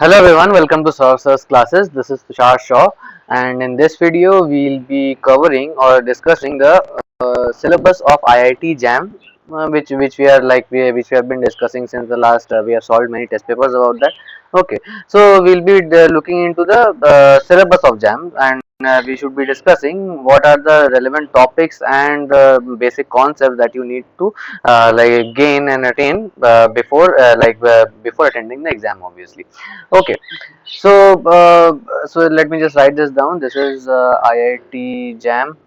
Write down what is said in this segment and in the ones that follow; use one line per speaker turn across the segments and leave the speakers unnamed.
Hello everyone, welcome to Sir's classes. This is Tushar Shaw, and in this video we'll be covering or discussing the syllabus of IIT JAM, which we are which we have been discussing since the last. We have solved many test papers about that. Okay, so we'll be looking into the syllabus of JAM, and we should be discussing what are the relevant topics and basic concepts that you need to gain and attain before attending the exam, obviously. Okay, so let me just write this down. This is IIT JAM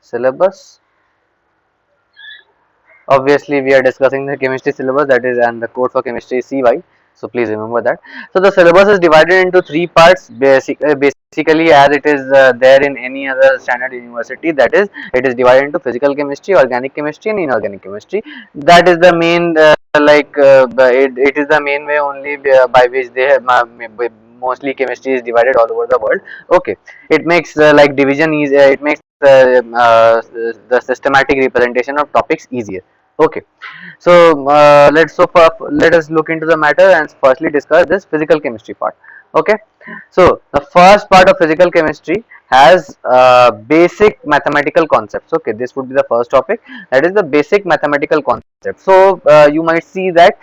syllabus. Obviously, we are discussing the chemistry syllabus, that is, and the code for chemistry is CY. So please remember that. So the syllabus is divided into three parts. Basically, as it is there in any other standard university, that is, it is divided into physical chemistry, organic chemistry, and inorganic chemistry. That is the main it is the main way only by which they have mostly chemistry is divided all over the world. Okay, it makes division easy. It makes the systematic representation of topics easier. Okay, so let us look into the matter and firstly discuss this physical chemistry part. Okay, so the first part of physical chemistry has basic mathematical concepts. Okay, this would be the first topic, that is the basic mathematical concept. So you might see that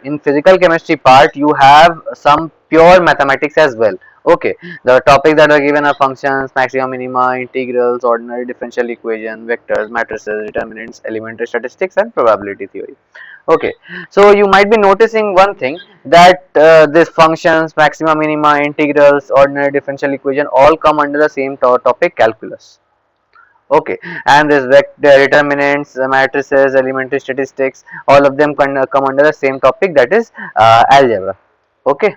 in physical chemistry part you have some pure mathematics as well. Okay, the topics that are given are functions, maxima, minima, integrals, ordinary differential equation, vectors, matrices, determinants, elementary statistics, and probability theory. Okay, so you might be noticing one thing, that these functions, maxima, minima, integrals, ordinary differential equation all come under the same topic, calculus. Okay, and this vector, determinants, matrices, elementary statistics, all of them come under the same topic, that is algebra. Okay,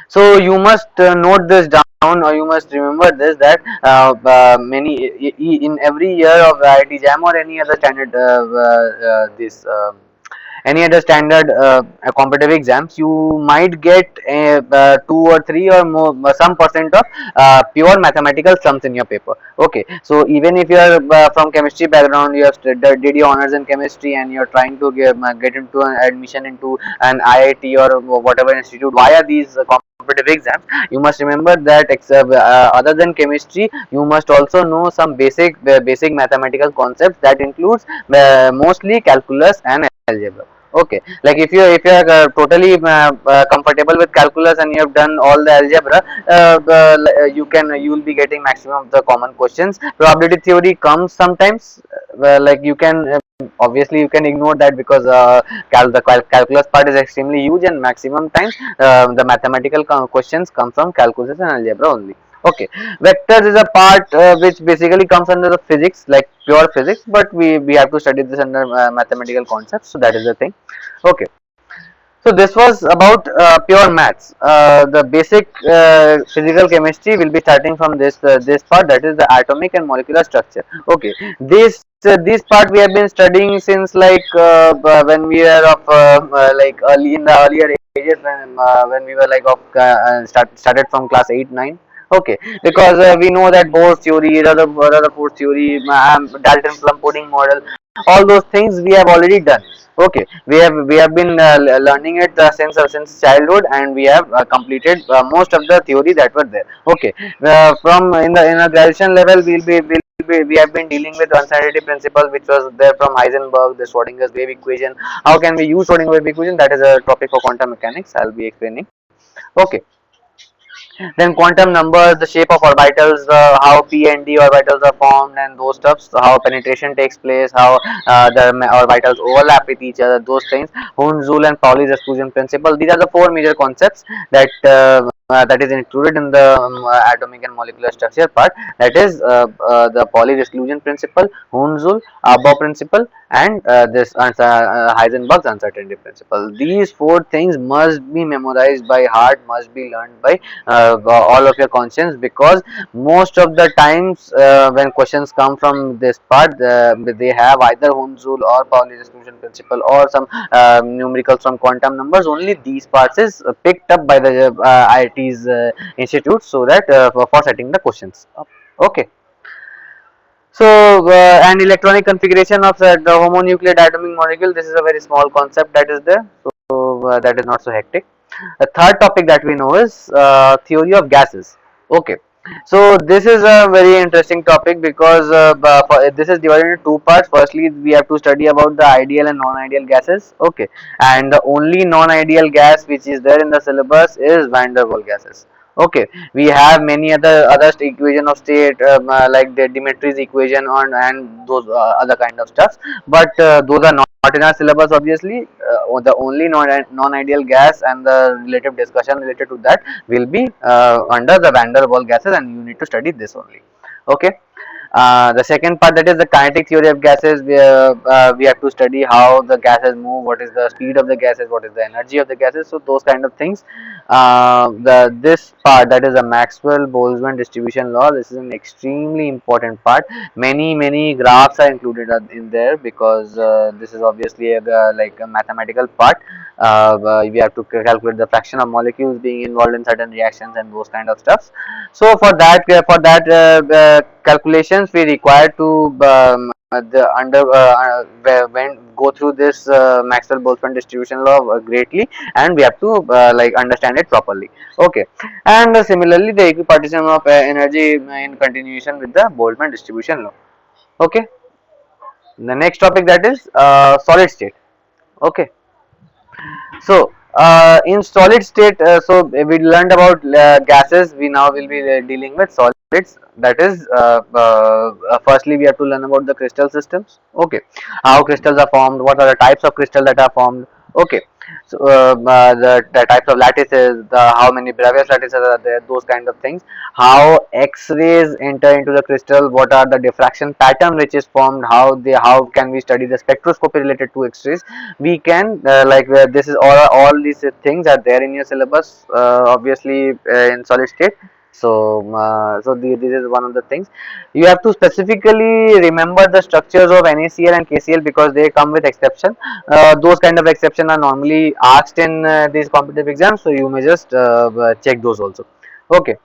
so you must note this down, or you must remember this, that in every year of IIT JAM or any other standard this any other standard competitive exams, you might get two or three or more some percent of pure mathematical sums in your paper. Okay, so even if you are from chemistry background, you have did your honors in chemistry and you are trying to get into an admission into an IIT or whatever institute via these competitive exams, you must remember that other than chemistry, you must also know some basic mathematical concepts that includes mostly calculus and algebra. Okay, like if you are totally comfortable with calculus and you have done all the algebra, you will be getting maximum of the common questions. Probability theory comes sometimes, like you can obviously you can ignore that, because the calculus part is extremely huge, and maximum times the mathematical questions come from calculus and algebra only. Okay, vectors is a part which basically comes under the physics, like pure physics, but we have to study this under mathematical concepts, so that is the thing. Okay, so this was about pure maths. The basic physical chemistry will be starting from this part, that is the atomic and molecular structure. Okay, this part we have been studying since when we were of early in the earlier ages, when we were started from class 8 9. Okay, because we know that Bohr's theory, Rutherford theory, Dalton plum pudding model, all those things we have already done. Okay, we have been learning it since childhood, and we have completed most of the theory that were there. Okay, from in a graduation level, we have been dealing with uncertainty principle, which was there from Heisenberg, the Schrodinger's wave equation. How can we use Schrodinger's wave equation? That is a topic for quantum mechanics. I'll be explaining. Okay, then quantum numbers, the shape of orbitals, how p and d orbitals are formed, and those stuffs, how penetration takes place, how the orbitals overlap with each other, those things. Hund-Zuhl and Pauli's exclusion principle, these are the four major concepts that is included in the atomic and molecular structure part, that is the Pauli's exclusion principle, Hund-Zuhl, Abba principle, and this Heisenberg's uncertainty principle. These four things must be memorized by heart, must be learned by all of your conscience, because most of the times when questions come from this part, they have either Hund-Zuhl or Pauli's exclusion principle or some numericals from quantum numbers. Only these parts is picked up by the IIT's institute, so that for setting the questions. Okay. So, and electronic configuration of the homonuclear atomic molecule, this is a very small concept that is there. So, that is not so hectic. The third topic that we know is theory of gases. Okay, so this is a very interesting topic because this is divided into two parts. Firstly, we have to study about the ideal and non-ideal gases. Okay, and the only non-ideal gas which is there in the syllabus is van der Waals gases. Okay, we have many other equation of state like the Dimitri's equation on and those other kind of stuff, but those are not in our syllabus obviously. The only non-ideal gas and the relative discussion related to that will be under the van der Waals gases, and you need to study this only. Okay. The second part, that is the kinetic theory of gases, where we have to study how the gases move, what is the speed of the gases, what is the energy of the gases, so those kind of things. The this part, that is the Maxwell-Boltzmann distribution law, this is an extremely important part. Many graphs are included in there because this is obviously like a mathematical part. We have to calculate the fraction of molecules being involved in certain reactions and those kind of stuff. So calculations we require to the under when go through this Maxwell-Boltzmann distribution law greatly, and we have to like understand it properly. Okay, and similarly the equipartition of energy in continuation with the Boltzmann distribution law. Okay, the next topic, that is solid state. Okay, so in solid state, so we learned about gases. We now will be dealing with solids. That is, firstly we have to learn about the crystal systems. Okay, how crystals are formed, what are the types of crystal that are formed. Okay, so the types of lattices, the how many Bravais lattices are there, those kind of things. How X-rays enter into the crystal, what are the diffraction pattern which is formed, how can we study the spectroscopy related to X-rays. We can this is all these things are there in your syllabus obviously in solid state. So this is one of the things you have to specifically remember, the structures of NaCl and KCl, because they come with exception. Those kind of exception are normally asked in these competitive exams, so you may just check those also. Okay,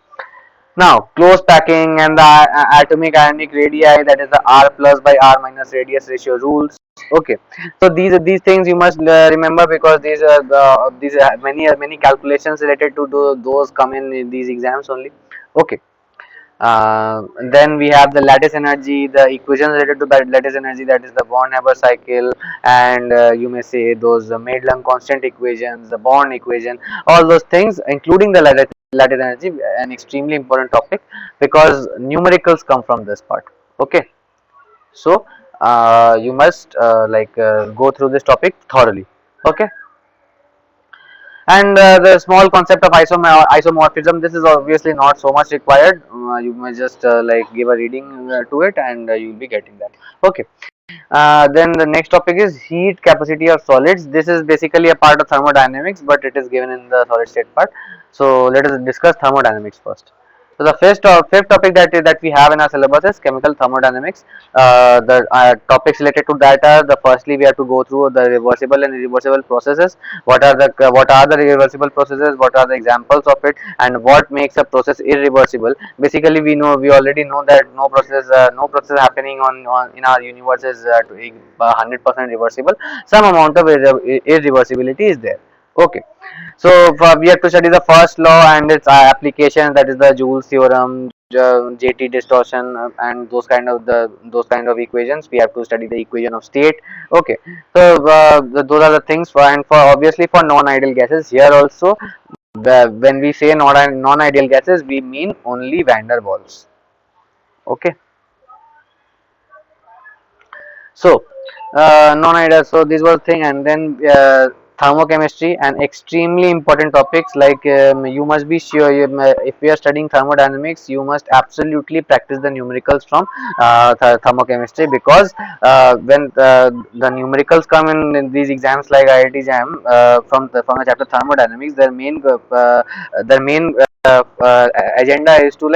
now, close packing and the atomic ionic radii, that is the R plus by R minus radius ratio rules. Okay, so these things you must remember, because these are many calculations related to those come in these exams only. Okay. Then we have the lattice energy, the equations related to that lattice energy, that is the Born-Haber cycle, and you may say those Madelung constant equations, the Born equation, all those things, including the lattice energy, an extremely important topic because numericals come from this part. Okay, so you must go through this topic thoroughly. Okay, and the small concept of isomorphism, this is obviously not so much required. You may just give a reading to it, and you will be getting that. Okay, then the next topic is heat capacity of solids. This is basically a part of thermodynamics, but it is given in the solid state part. So let us discuss thermodynamics first. So the fifth topic that we have in our syllabus is chemical thermodynamics. The topics related to that are, the firstly we have to go through the reversible and irreversible processes. What are the reversible processes? What are the examples of it? And what makes a process irreversible? Basically, we already know that no process happening on in our universe is 100% reversible. Some amount of irreversibility is there. Okay, so we have to study the first law and its application, that is the Joule's theorem, JT distortion, and those kind of equations. We have to study the equation of state. Okay, so those are the things and for obviously for non-ideal gases here also. When we say non-ideal gases, we mean only van der Waals. Okay. So, non-ideal. So this was thing, and then thermochemistry, and extremely important topics, like you must be sure if we are studying thermodynamics, you must absolutely practice the numericals from thermochemistry, because when the numericals come in these exams like IIT JAM from the chapter thermodynamics, their main agenda is to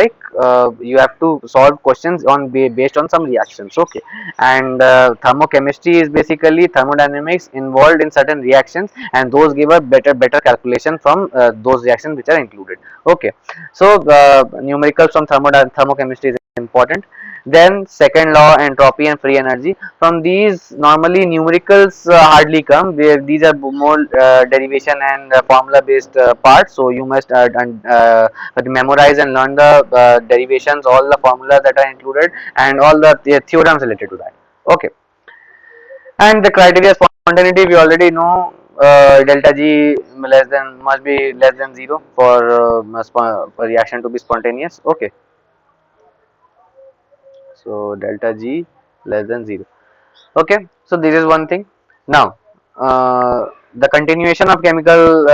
you have to solve questions based on some reactions. Okay, and thermochemistry is basically thermodynamics involved in certain reactions, and those give a better calculation from those reactions which are included. Okay, so numericals from thermochemistry is important. Then second law, entropy and free energy. From these, normally numericals hardly come. These are more derivation and formula based parts. So you must memorize and learn the derivations, all the formulas that are included, and all the theorems related to that. Okay. And the criteria spontaneity, we already know, delta G less than must be less than 0 for reaction to be spontaneous. Okay, so delta G less than 0. Okay, so this is one thing. Now, the continuation of chemical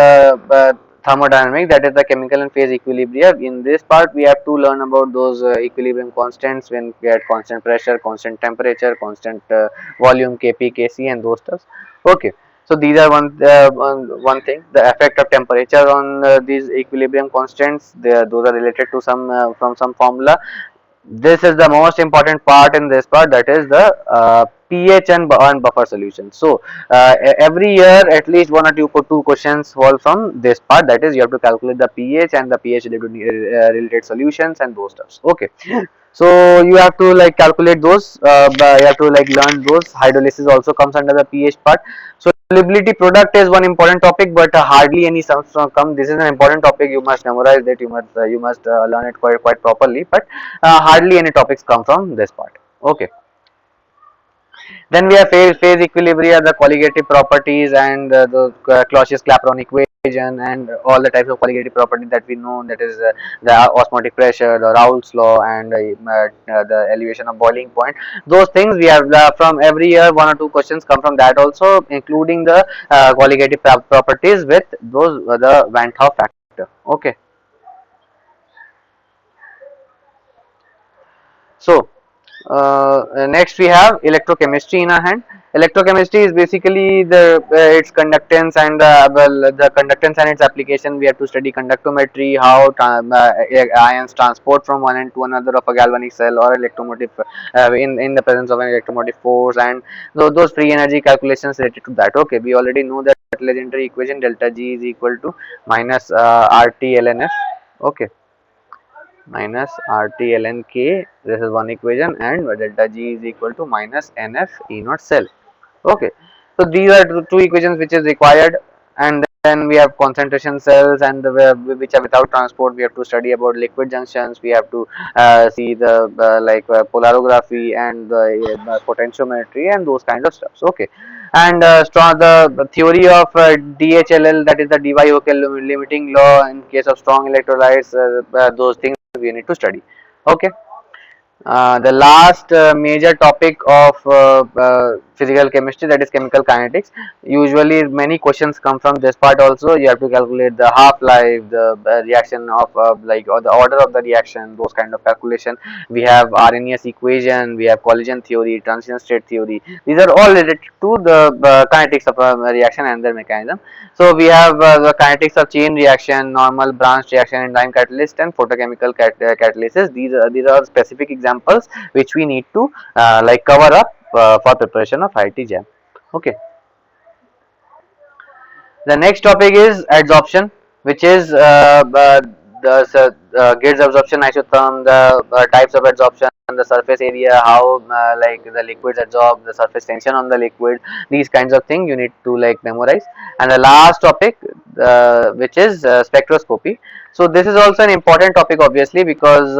thermodynamics, that is the chemical and phase equilibrium. In this part, we have to learn about those equilibrium constants when we had constant pressure, constant temperature, constant volume, Kp, Kc, and those stuff. Okay, so these are one thing. The effect of temperature on these equilibrium constants, those are related to some from some formula. This is the most important part in this part, that is the pH and buffer solution. So every year at least one or two questions fall from this part, that is you have to calculate the pH and the pH related solutions and those stuffs. Okay, so you have to like calculate those, you have to like learn those. Hydrolysis also comes under the pH part. So solubility product is one important topic, but hardly any sums come. This is an important topic, you must memorize that, you must learn it quite properly, but hardly any topics come from this part. Okay, then we have phase equilibria, the colligative properties, and the Clausius-Clapeyron equation, and all the types of colligative properties that we know, that is the osmotic pressure, the Raoult's law, and the elevation of boiling point. Those things we have from every year, one or two questions come from that also, including the colligative properties with those the Van 't Hoff factor. Okay. So next we have electrochemistry in our hand. Electrochemistry is basically the its conductance and the conductance and its application. We have to study conductometry, how ions transport from one end to another of a galvanic cell or electromotive in the presence of an electromotive force, and those free energy calculations related to that. Okay, we already know that legendary equation, delta G is equal to minus RT ln F. Okay, minus RT ln K, this is one equation, and delta G is equal to minus NF E naught cell. Okay, so these are two equations which is required, and then we have concentration cells, and which are without transport. We have to study about liquid junctions. We have to see the polarography and the potentiometry and those kind of stuff. Okay, and strong the theory of DHLL, that is the Debye-Hückel limiting law in case of strong electrolytes. Those things we need to study. Okay. The last major topic of physical chemistry, that is chemical kinetics. Usually many questions come from this part also. You have to calculate the half life, the reaction of or the order of the reaction, those kind of calculation. We have Arrhenius equation, we have collision theory, transition state theory. These are all related to the kinetics of a reaction and their mechanism. So we have the kinetics of chain reaction, normal branch reaction, enzyme catalyst, and photochemical catalysis. These are specific examples which we need to like cover up for preparation of IIT JAM. Okay. The next topic is adsorption, which is the Gibbs absorption isotherm, the types of adsorption, the surface area, how like the liquids absorb, the surface tension on the liquid, these kinds of things you need to like memorize. And the last topic, which is spectroscopy. So this is also an important topic, obviously, because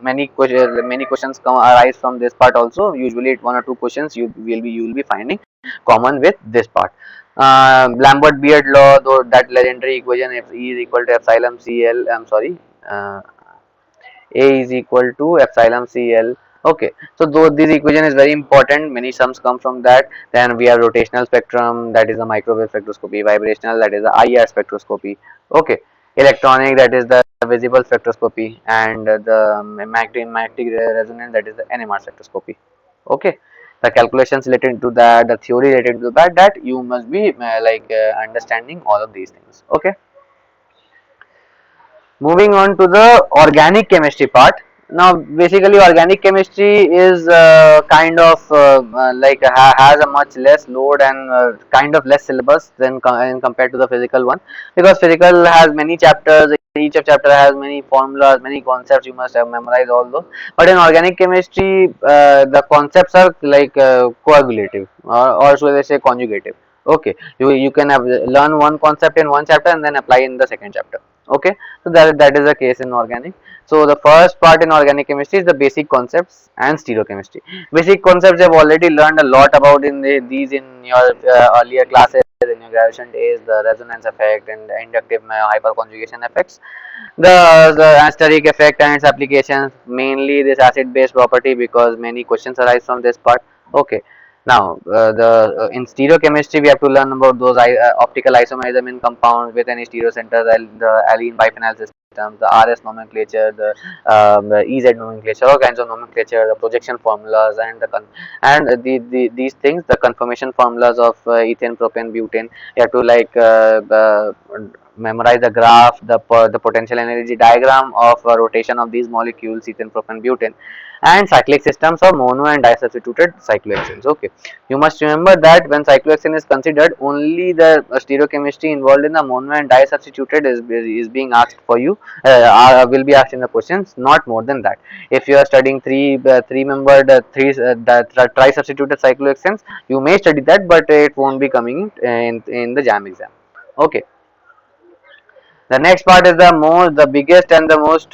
many questions arise from this part also. Usually, one or two questions you will be finding common with this part. Lambert-Beard law, though, that legendary equation, F E is equal to epsilon Cl. I'm sorry, A is equal to epsilon Cl. Okay, so though this equation is very important, many sums come from that. Then we have rotational spectrum, that is the microwave spectroscopy; vibrational, that is the IR spectroscopy. Okay, electronic, that is the visible spectroscopy; and the magnetic resonance, that is the NMR spectroscopy. Okay, the calculations related to that, the theory related to that you must be understanding all of these things. Okay, moving on to the organic chemistry part. Now basically organic chemistry is kind of has a much less load and kind of less syllabus than compared to the physical one, because physical has many chapters, each of chapter has many formulas, many concepts. You must have memorized all those. But in organic chemistry, the concepts are like coagulative, or should I say conjugative. Okay, you can have learn one concept in one chapter and then apply in the second chapter. Okay, so that is the case in organic. So the first part in organic chemistry is the basic concepts and stereochemistry. Basic concepts you have already learned a lot about in these in your earlier classes in your graduation days, the resonance effect and the inductive hyperconjugation effects, the asterisk effect and its applications, mainly this acid base property, because many questions arise from this part. Okay, now the in stereochemistry we have to learn about those optical isomerism in compounds with any stereocenter, the alene biphenyl system, the RS nomenclature, the EZ nomenclature, all kinds of nomenclature, the projection formulas, and these things, the conformation formulas of ethane, propane, butane. You have to like memorize the graph, the potential energy diagram of rotation of these molecules, ethane, propane, butane, and cyclic systems of mono and disubstituted cyclohexanes. Okay, you must remember that when cyclohexane is considered, only the stereochemistry involved in the mono and disubstituted is being asked for you, will be asked in the questions, not more than that. If you are studying three membered tri substituted cyclohexanes, you may study that, but it won't be coming in the JAM exam. Okay, the next part is the biggest and the most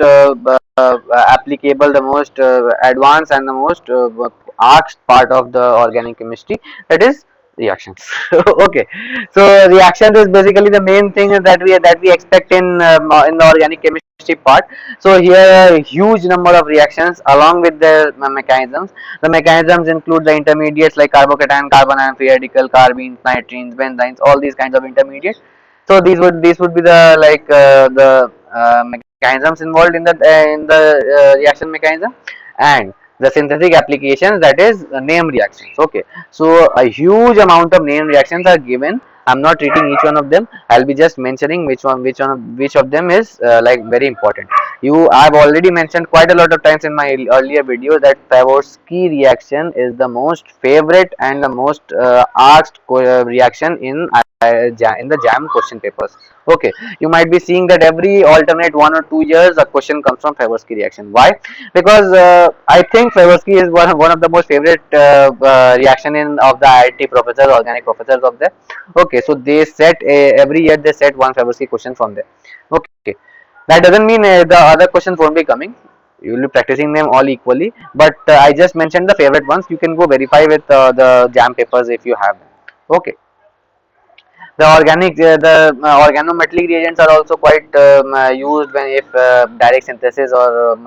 applicable, the most advanced and the most asked part of the organic chemistry, that is reactions. Okay, so reactions is basically the main thing that we expect in the organic chemistry part. So here a huge number of reactions along with their mechanisms. The mechanisms include the intermediates like carbocation, carbon ion, free radical, carbene, nitrines, benzenes, all these kinds of intermediates. So these would be the like the mechanisms involved in the reaction mechanism, and the synthetic applications, that is name reactions. Okay, so a huge amount of name reactions are given. I'm not treating each one of them. I'll be just mentioning which of them is like very important. I've already mentioned quite a lot of times in my earlier video that Favorsky reaction is the most favorite and the most asked reaction in the JAM question papers. Okay, you might be seeing that every alternate 1 or 2 years a question comes from Favorsky reaction. Why? Because I think Favorsky is one of the most favorite reaction in of the IIT professors, organic professors of there. Okay, so they set every year they set one Favorsky question from there. Okay, that doesn't mean the other questions won't be coming. You will be practicing them all equally, but I just mentioned the favorite ones. You can go verify with the JAM papers if you have them. Okay, the organometallic reagents are also quite used when if direct synthesis or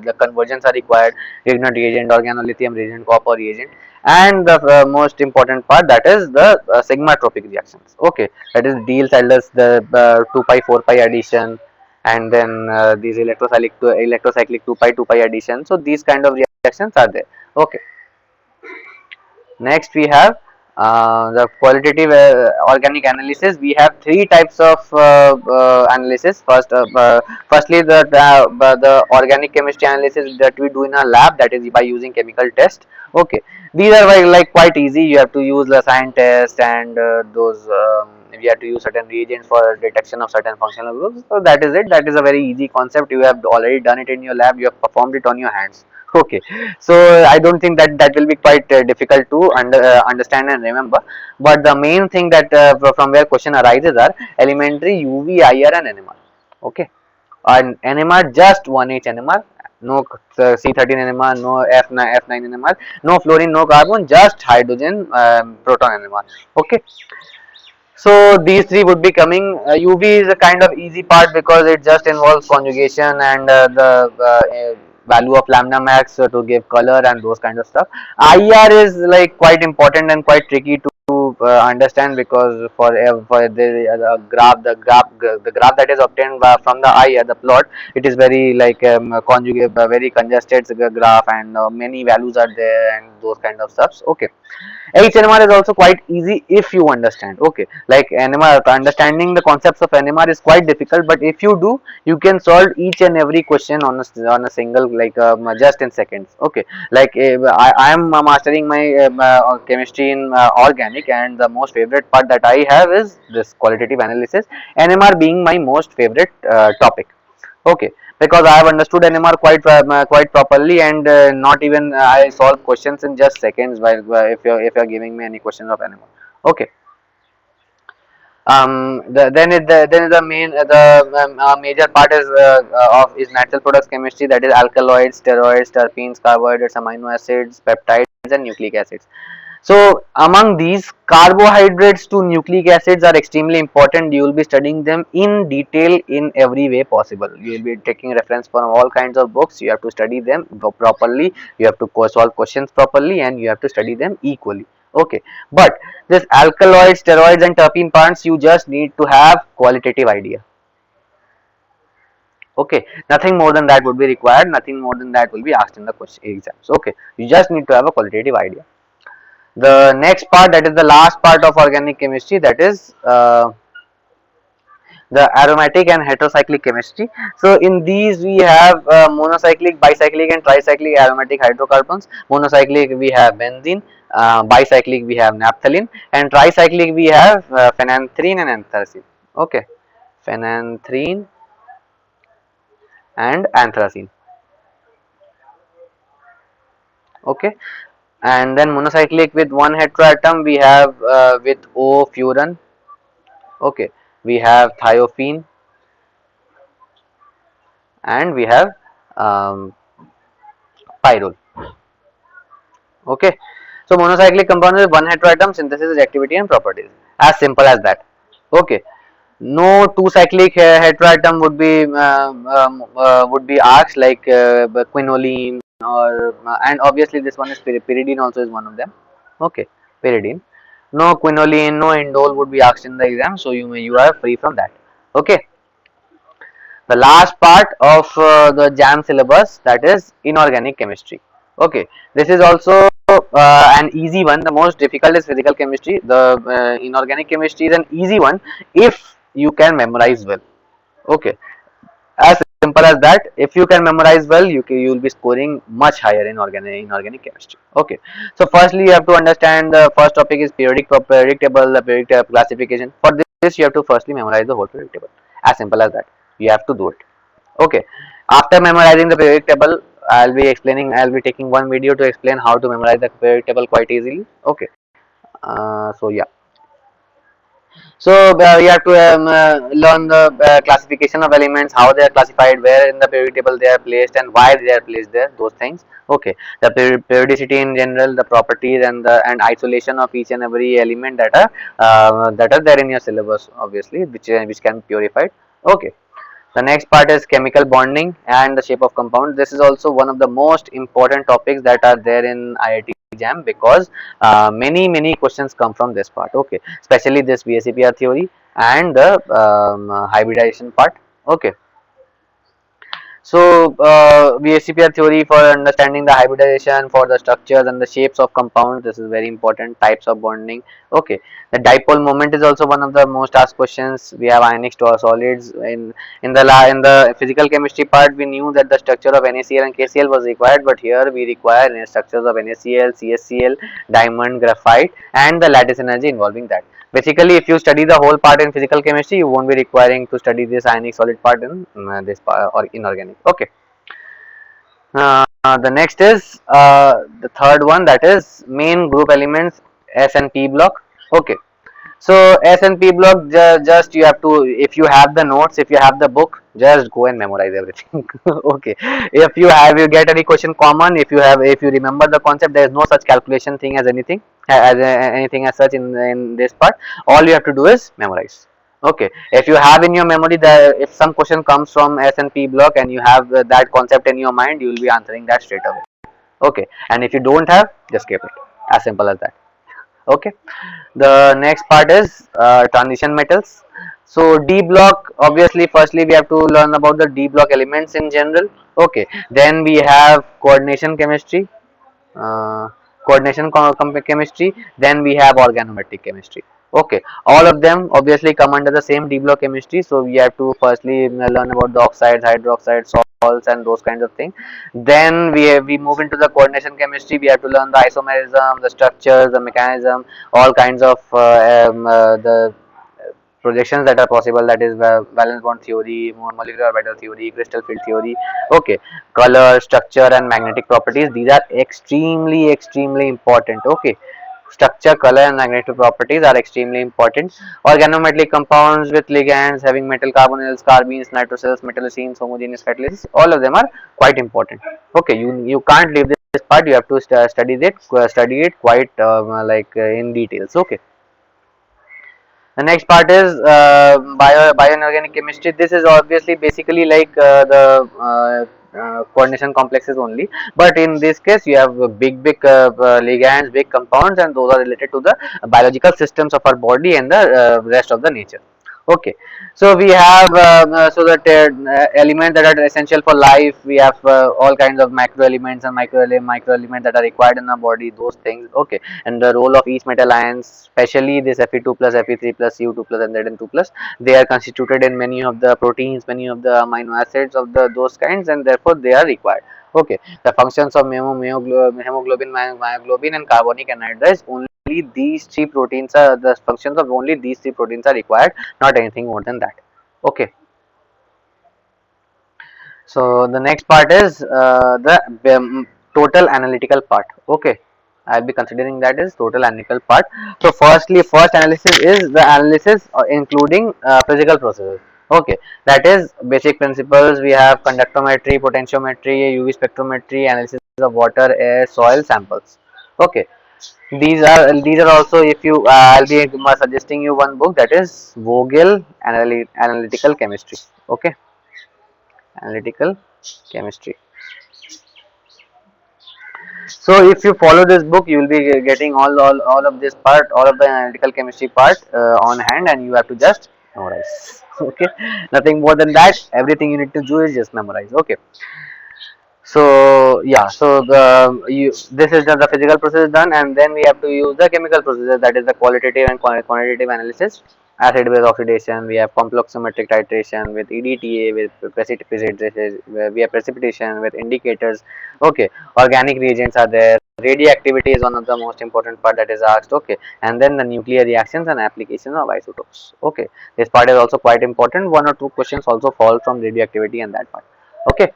the conversions are required. Grignard reagent, organolithium reagent, copper reagent, and the most important part, that is the sigmatropic reactions. Okay, that is Diels Elders, the 2 pi 4 pi addition, and then these electrocyclic 2 pi 2 pi addition. So these kind of reactions are there. Okay, next we have the qualitative organic analysis. We have three types of analysis. Firstly, the organic chemistry analysis that we do in a lab, that is by using chemical test. Okay, these are like quite easy. You have to use the sign test and those. We have to use certain reagents for detection of certain functional groups. So that is it. That is a very easy concept. You have already done it in your lab. You have performed it on your hands. Okay, so I don't think that will be quite difficult to understand and remember. But the main thing that from where question arises are elementary UV, IR, and NMR. Okay, and NMR just 1H NMR, no C13 NMR, no F9 NMR, no fluorine, no carbon, just hydrogen, proton NMR. Okay, so these three would be coming. UV is a kind of easy part because it just involves conjugation and the value of lambda max to give color and those kind of stuff. IR is like quite important and quite tricky to understand, because for the graph that is obtained from the IR, the plot, it is very like conjugate, very congested graph, and many values are there and those kind of stuffs. Okay, HNMR is also quite easy if you understand. Okay, like NMR, understanding the concepts of NMR is quite difficult, but if you do, you can solve each and every question on a single, like just in seconds. Okay, like I am mastering my chemistry in organic, and the most favorite part that I have is this qualitative analysis, NMR being my most favorite topic. Okay, because I have understood NMR quite properly, and not even I solve questions in just seconds while if you're giving me any questions of NMR. Okay. Then the main major part of is natural products chemistry, that is alkaloids, steroids, terpenes, carbohydrates, amino acids, peptides, and nucleic acids. So among these, carbohydrates to nucleic acids are extremely important. You will be studying them in detail in every way possible. You will be taking reference from all kinds of books. You have to study them properly. You have to solve questions properly, and you have to study them equally. Okay, but this alkaloids, steroids, and terpene parts, you just need to have qualitative idea. Okay, nothing more than that would be required. Nothing more than that will be asked in the question exams. Okay, you just need to have a qualitative idea. The next part, that is the last part of organic chemistry, that is the aromatic and heterocyclic chemistry. So in these we have monocyclic, bicyclic, and tricyclic aromatic hydrocarbons. Monocyclic we have benzene, bicyclic we have naphthalene, and tricyclic we have phenanthrene and anthracene. Okay, phenanthrene and anthracene. Okay, and then monocyclic with one heteroatom we have with O furan. Okay, we have thiophene, and we have um, pyrrole. Okay, so monocyclic compound is one heteroatom, synthesis, activity, and properties. As simple as that. Okay, no two cyclic heteroatom would be asked, like quinoline or and obviously this one is pyridine also is one of them. Okay, pyridine. No quinoline, no indole would be asked in the exam, so you are free from that. Okay, the last part of the jam syllabus, that is inorganic chemistry. Okay, this is also an easy one. The most difficult is physical chemistry. The inorganic chemistry is an easy one if you can memorize well. Okay, as simple as that. If you can memorize well, you will be scoring much higher in inorganic chemistry. Okay, so firstly you have to understand the first topic is periodic table, the periodic table classification. For this you have to firstly memorize the whole periodic table. As simple as that. You have to do it. Okay, after memorizing the periodic table, I'll be taking one video to explain how to memorize the periodic table quite easily. Okay, so yeah. So you have to learn the classification of elements, how they are classified, where in the periodic table they are placed, and why they are placed there. Those things. Okay, the periodicity in general, the properties, and the isolation of each and every element that are there in your syllabus, obviously, which can be purified. Okay. The next part is chemical bonding and the shape of compound. This is also one of the most important topics that are there in IIT JAM, because many questions come from this part. Okay, especially this VSEPR theory and the hybridization part. Okay, so VSEPR theory for understanding the hybridization, for the structures and the shapes of compounds. This is very important. Types of bonding. Okay, the dipole moment is also one of the most asked questions. We have ionic solids. In the physical chemistry part, we knew that the structure of NaCl and KCl was required, but here we require structures of NaCl, CSCl, diamond, graphite, and the lattice energy involving that. Basically, if you study the whole part in physical chemistry, you won't be requiring to study this ionic solid part in this part or inorganic. Okay. The next is the third one, that is main group elements, S and P block. Okay. So S and P block, just you have to, if you have the notes, if you have the book, just go and memorize everything. Okay. If you get any question common, if you remember the concept, there is no such calculation thing as anything anything as such in this part. All you have to do is memorize. Okay. If you have in your memory that if some question comes from S and P block and you have that concept in your mind, you will be answering that straight away. Okay. And if you don't have, just skip it. As simple as that. Okay, the next part is transition metals. So D block, obviously firstly we have to learn about the D block elements in general. Okay, then we have coordination chemistry, uh, chemistry, then we have organometric chemistry. Okay, all of them obviously come under the same D block chemistry, so we have to firstly learn about the oxides, hydroxides, salts, and those kinds of things. Then we move into the coordination chemistry. We have to learn the isomerism, the structures, the mechanism, all kinds of the projections that are possible, that is valence bond theory, molecular orbital theory, crystal field theory. Okay, color, structure, and magnetic properties, these are extremely important. Okay, structure, color, and magnetic properties are extremely important. Organometallic compounds with ligands having metal carbonyls, carbines, nitrosyls, metallocenes, homogeneous catalysts, all of them are quite important. Okay, you can't leave this part. You have to study it quite in details. Okay. The next part is bio inorganic chemistry. This is obviously basically like the coordination complexes only, but in this case you have big ligands, big compounds, and those are related to the biological systems of our body and the rest of the nature. Okay, so we have so that elements that are essential for life. We have all kinds of macro elements and micro elements that are required in our body. Those things. Okay, and the role of each metal ions, especially this Fe2 plus, Fe3 plus, Cu2 plus, and Zn2 plus, they are constituted in many of the proteins, many of the amino acids of the those kinds, and therefore they are required. Okay, the functions of hemoglobin, myoglobin, and carbonic anhydrase, only these three proteins are the functions of only these three proteins are required, not anything more than that. Okay. So the next part is the total analytical part. Okay, I'll be considering that is total analytical part. So first analysis is the analysis including physical processes. Okay, that is basic principles. We have conductometry, potentiometry, UV spectrometry, analysis of water, air, soil samples. Okay, these are also, if you I'll be suggesting you one book, that is Vogel Analytical Chemistry. Okay, analytical chemistry. So if you follow this book, you will be getting all of this part, all of the analytical chemistry part on hand, and you have to just memorize. Okay, nothing more than that. Everything you need to do is just memorize. Okay. So yeah, so this is the physical process done, and then we have to use the chemical processes, that is the qualitative and quantitative analysis. Acid base oxidation, we have compleximetric titration with EDTA, with precipitation, we have precipitation with indicators. Okay, organic reagents are there. Radioactivity is one of the most important part that is asked. Okay, and then the nuclear reactions and application of isotopes. Okay, this part is also quite important. One or two questions also fall from radioactivity and that part. Okay.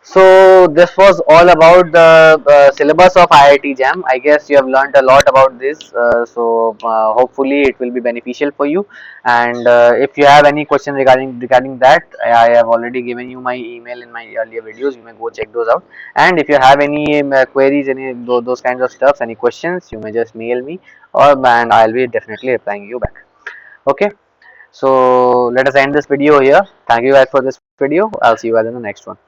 So this was all about the syllabus of IIT JAM. I guess you have learned a lot about this. So hopefully it will be beneficial for you. And if you have any question regarding that, I have already given you my email in my earlier videos. You may go check those out. And if you have any queries, any those kinds of stuff, any questions, you may just mail me, or and I'll be definitely replying you back. Okay. So let us end this video here. Thank you guys for this video. I'll see you guys in the next one.